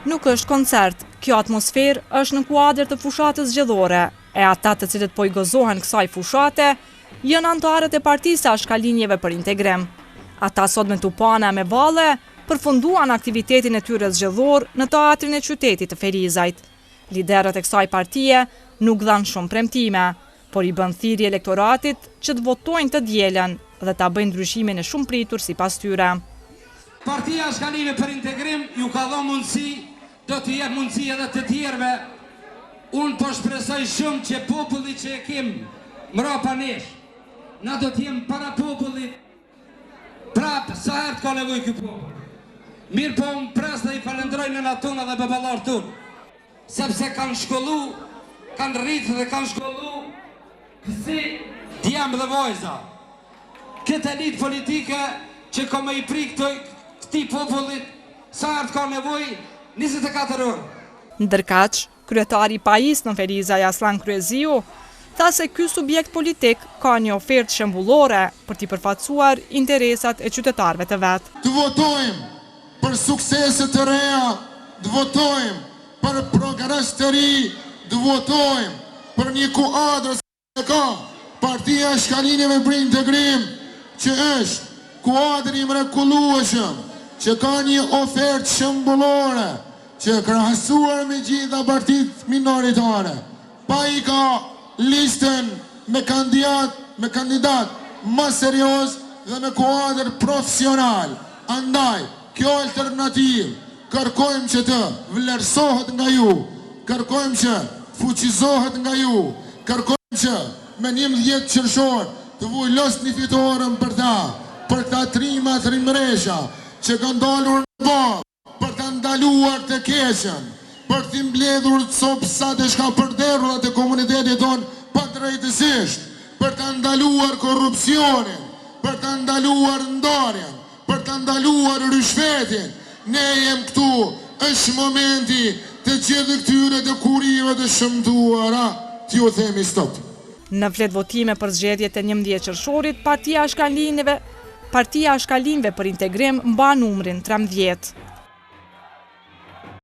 Nuk është koncert, kjo atmosferë është në kuadër të fushatës zgjedhore, e ata të cilët po i gozohen kësaj fushate, janë anëtarët e Partisë së Shkalinjeve për Integrim. Ata sot me tupana me valle përfunduan aktivitetin e tyre zgjedhor në teatrin e qytetit të Ferizajt. Liderët e kësaj partie nuk dhanë shumë premtime, por i bën thirrje elektoratit që të votojnë të dielën dhe ta bëjnë ndryshimin e shumë pritur sipas tyre. Partia Shkalinjeve për Integrim ju ka dhënë mundësi, do të jep mundësi edhe të tjerëve. Unë po shpresoj shumë që populli që e kem mbrapa nesh, na do të jem para popullit, prapë sa herë ka nevojë ky popull. Mirë po unë pres dhe i falenderoj nënat tona dhe baballarët tonë, sepse kanë shkollu, kanë rritë dhe kanë shkollu si djemë dhe vojza. Këtë elit politike që ka me i prik këti popullit, sa herë ka nevojë, 24 orë. Ndërkaq, kryetari i PAIS në Ferizaj Aslan Kryeziu tha se ky subjekt politik ka një ofertë shembullore për t'i përfaqësuar interesat e qytetarëve të vet. Të votojmë për suksese të reja, të votojmë për progres të ri, të votojmë për një kuadër që ka Partia e Shkalinjeve për Integrim, që është kuadër i mrekullueshëm, që ka një ofertë shembullore, që krahasuar me gjitha partitë minoritare, pa i ka listën me kandidat më serioz dhe me kuadër profesional. Andaj, kjo alternativë kërkojmë që të vlerësohet nga ju, kërkojmë që fuqizohet nga ju, kërkojmë që me 11 qershor të vujlosni fitoren për ta trima trimresha që kanë dalur në ballë, për të ndaluar të keqen, për të mbledhur copsat e shka përderullat e komunitetit tonë pa drejtësisht, për të ndaluar korrupsionin, për të ndaluar ndarjen, për të ndaluar rishvetin. Ne jem këtu, është momenti të gjithë këtyre të kurive të shëmtuara, t'ju themi stop. Në flet votime për zgjedhjet e 11 qershorit, Partia e Shkalinjve për Integrim mban numrin 13.